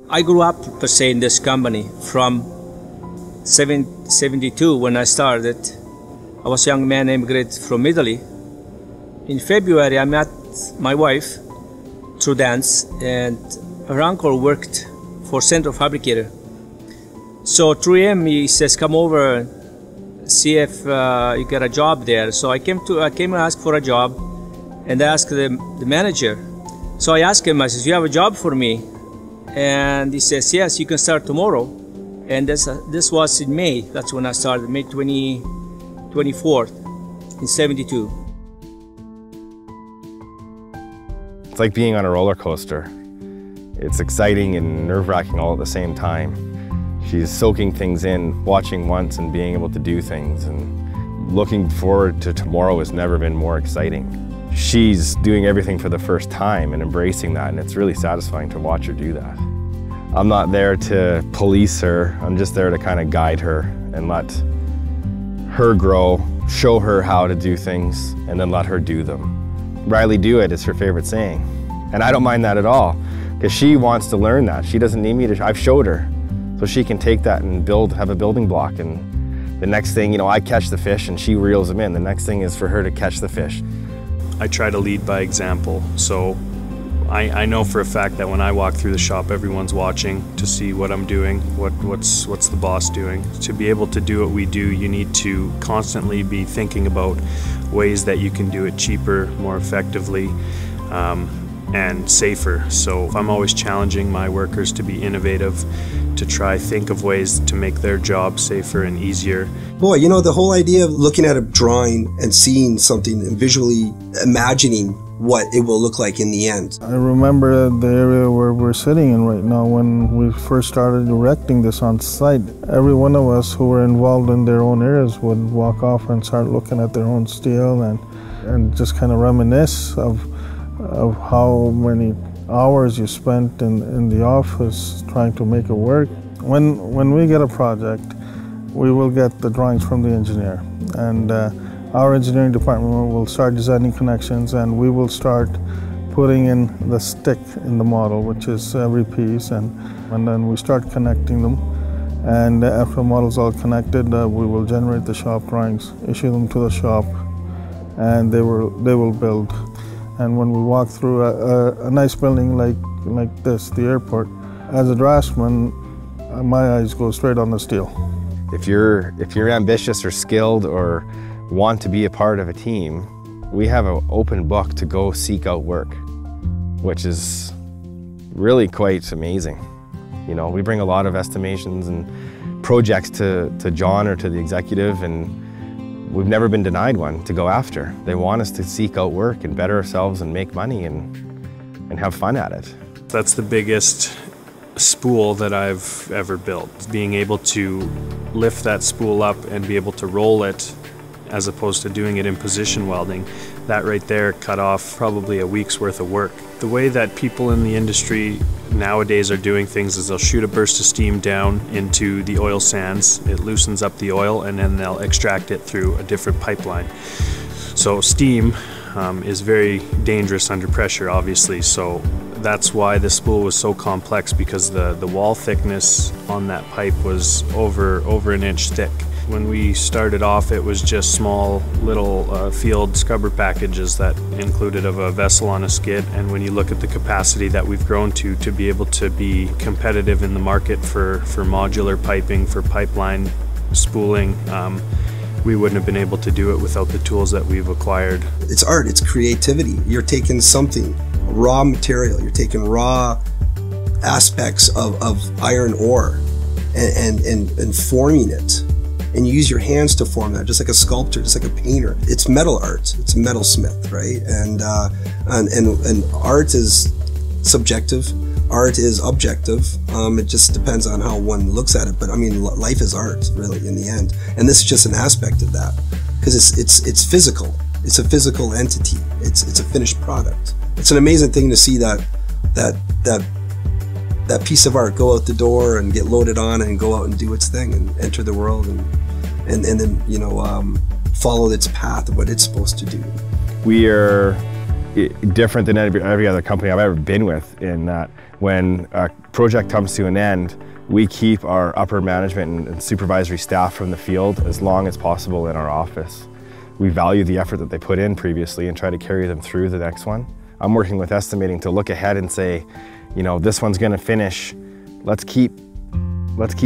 I grew up, per se, in this company from 1972 when I started. I was a young man immigrated from Italy. In February, I met my wife through dance, and her uncle worked for Central Fabricator. So through him, he says, come over and see if you get a job there. So I came and asked for a job, and I asked the manager. So I asked him, I said, you have a job for me? And he says, yes, you can start tomorrow. And this was in May. That's when I started, May 24th in 72. It's like being on a roller coaster. It's exciting and nerve-wracking all at the same time. She's soaking things in, watching once and being able to do things, and looking forward to tomorrow has never been more exciting. She's doing everything for the first time and embracing that, and it's really satisfying to watch her do that. I'm not there to police her, I'm just there to kind of guide her and let her grow, show her how to do things, and then let her do them. Riley do it is her favorite saying, and I don't mind that at all, because she wants to learn that. She doesn't need me to, I've showed her, so she can take that and have a building block, and the next thing, I catch the fish and she reels them in. The next thing is for her to catch the fish. I try to lead by example, so I know for a fact that when I walk through the shop, everyone's watching to see what I'm doing, what's the boss doing. To be able to do what we do, you need to constantly be thinking about ways that you can do it cheaper, more effectively, and safer. So I'm always challenging my workers to be innovative, to try think of ways to make their job safer and easier. Boy, the whole idea of looking at a drawing and seeing something and visually imagining what it will look like in the end. I remember the area where we're sitting in right now when we first started erecting this on site. Every one of us who were involved in their own areas would walk off and start looking at their own steel and just kind of reminisce of how many hours you spent in the office trying to make it work. When we get a project, we will get the drawings from the engineer, and our engineering department will start designing connections, and we will start putting in the stick in the model, which is every piece, and then we start connecting them. And after the model's all connected, we will generate the shop drawings, issue them to the shop, and they will build. And when we walk through a nice building like this, the airport, as a draftsman, my eyes go straight on the steel. If you're ambitious or skilled or want to be a part of a team, we have an open book to go seek out work, which is really quite amazing. We bring a lot of estimations and projects to John or to the executive, and we've never been denied one to go after. They want us to seek out work and better ourselves and make money and have fun at it. That's the biggest spool that I've ever built. Being able to lift that spool up and be able to roll it as opposed to doing it in position welding, that right there cut off probably a week's worth of work. The way that people in the industry nowadays are doing things is they'll shoot a burst of steam down into the oil sands, it loosens up the oil, and then they'll extract it through a different pipeline. So steam is very dangerous under pressure, obviously, so that's why the spool was so complex, because the wall thickness on that pipe was over an inch thick. When we started off, it was just small little field scrubber packages that included of a vessel on a skid, and when you look at the capacity that we've grown to be able to be competitive in the market for modular piping, for pipeline spooling, we wouldn't have been able to do it without the tools that we've acquired. It's art, it's creativity. You're taking something, raw material, you're taking raw aspects of iron ore and forming it. And you use your hands to form that, just like a sculptor, just like a painter. It's metal art. It's a metalsmith, right? And art is subjective. Art is objective. It just depends on how one looks at it. But I mean, life is art, really, in the end. And this is just an aspect of that, because it's physical. It's a physical entity. It's a finished product. It's an amazing thing to see that piece of art go out the door and get loaded on and go out and do its thing and enter the world and then follow its path of what it's supposed to do. We are different than every other company I've ever been with in that when a project comes to an end, we keep our upper management and supervisory staff from the field as long as possible in our office. We value the effort that they put in previously and try to carry them through the next one. I'm working with estimating to look ahead and say, you know, this one's going to finish. Let's keep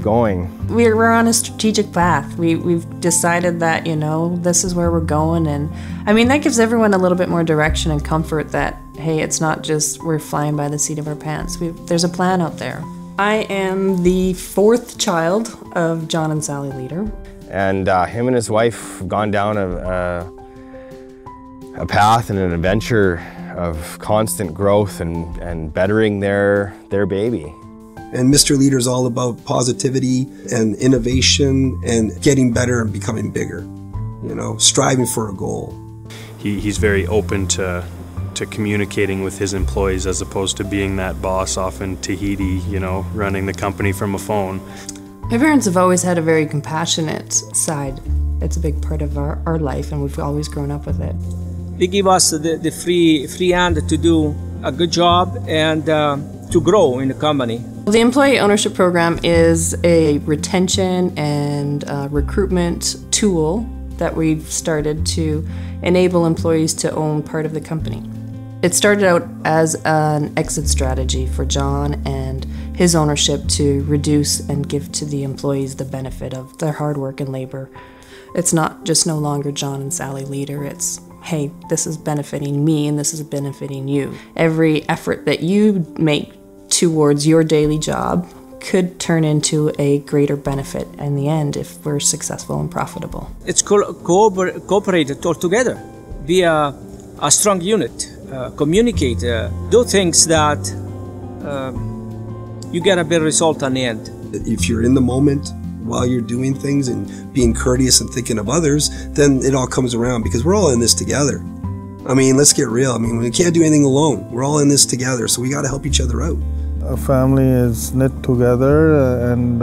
going. We're on a strategic path. We've decided that, you know, this is where we're going, and I mean, that gives everyone a little bit more direction and comfort that, hey, it's not just we're flying by the seat of our pants. There's a plan out there. I am the fourth child of John and Sally Leader. And him and his wife have gone down a path and an adventure of constant growth and bettering their baby. And Mr. Leader is all about positivity and innovation and getting better and becoming bigger, you know, striving for a goal. He's very open to communicating with his employees as opposed to being that boss off in Tahiti, you know, running the company from a phone. My parents have always had a very compassionate side. It's a big part of our life, and we've always grown up with it. They give us the free hand to do a good job and to grow in the company. The Employee Ownership Program is a retention and recruitment tool that we've started to enable employees to own part of the company. It started out as an exit strategy for John and his ownership to reduce and give to the employees the benefit of their hard work and labor. It's not just no longer John and Sally Leader, it's, hey, this is benefiting me and this is benefiting you. Every effort that you make towards your daily job could turn into a greater benefit in the end if we're successful and profitable. It's cooperated all together. Be a strong unit. Communicate, do things that you get a better result on the end. If you're in the moment while you're doing things and being courteous and thinking of others, then it all comes around because we're all in this together. I mean, let's get real. I mean, we can't do anything alone. We're all in this together, so we got to help each other out. A family is knit together and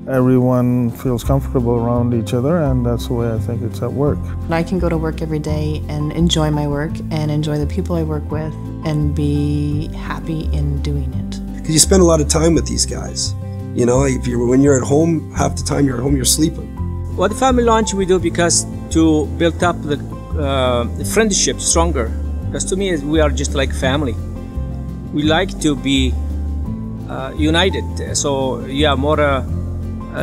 everyone feels comfortable around each other, and that's the way I think it's at work. I can go to work every day and enjoy my work and enjoy the people I work with and be happy in doing it. Because you spend a lot of time with these guys. You know, when you're at home, half the time you're at home, you're sleeping. Well, the family lunch we do because to build up the friendship stronger. Because to me, we are just like family. We like to be united. So yeah,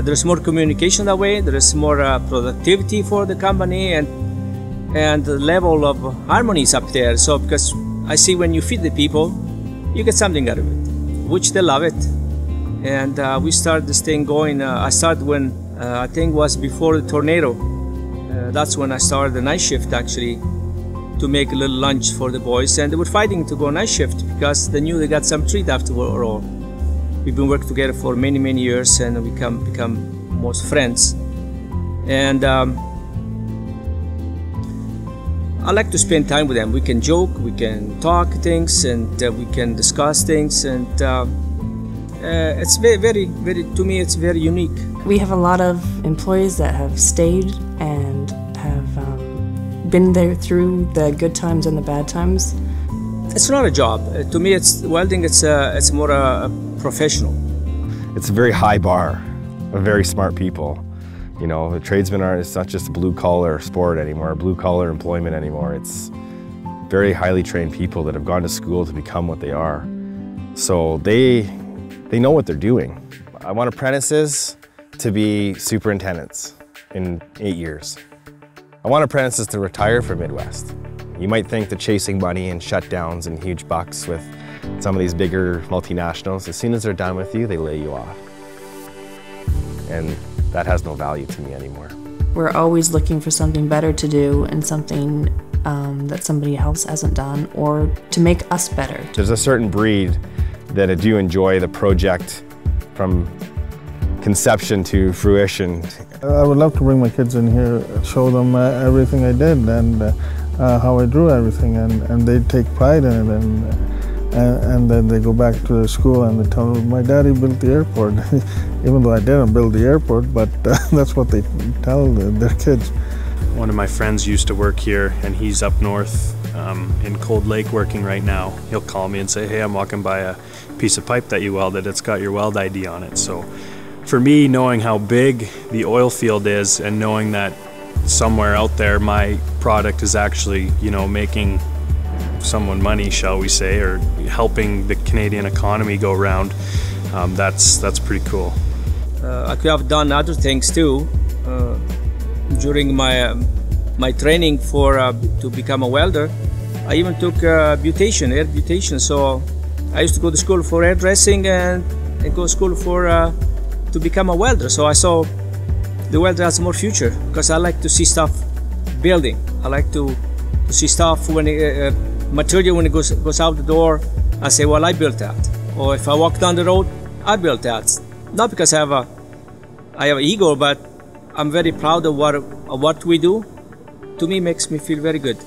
there's more communication that way. There is more productivity for the company, and the level of harmony is up there. So because I see when you feed the people, you get something out of it, which they love it. And we started this thing going. I started when I think was before the tornado. That's when I started the night shift actually, to make a little lunch for the boys, and they were fighting to go night shift because they knew they got some treat after all. We've been working together for many years, and we become most friends. And I like to spend time with them. We can joke, we can talk things, and we can discuss things, and it's very, to me, it's very unique. We have a lot of employees that have stayed and have been there through the good times and the bad times. It's not a job. To me, it's welding. It's more a professional. It's a very high bar of very smart people. You know, the tradesmen it's not just a blue-collar sport anymore, blue-collar employment anymore. It's very highly trained people that have gone to school to become what they are. So they know what they're doing. I want apprentices to be superintendents in 8 years. I want apprentices to retire from Midwest. You might think that chasing money and shutdowns and huge bucks with some of these bigger multinationals, as soon as they're done with you, they lay you off. And that has no value to me anymore. We're always looking for something better to do and something that somebody else hasn't done, or to make us better. There's a certain breed that I do enjoy the project from conception to fruition. I would love to bring my kids in here, show them everything I did and how I drew everything, and they take pride in it, and then they go back to their school and they tell them, my daddy built the airport. Even though I didn't build the airport, but that's what they tell their kids. One of my friends used to work here, and he's up north in Cold Lake working right now, he'll call me and say, hey, I'm walking by a piece of pipe that you welded, it's got your weld ID on it. So for me, knowing how big the oil field is and knowing that somewhere out there my product is actually, you know, making someone money, shall we say, or helping the Canadian economy go round, that's pretty cool. I could have done other things too. During my training to become a welder, I even took air butation. So I used to go to school for hairdressing and go to school to become a welder. So I saw the welder has more future because I like to see stuff building. I like to see stuff when material when it goes out the door. I say, well, I built that. Or if I walk down the road, I built that. Not because I have an ego, but I'm very proud of what we do. To me, makes me feel very good.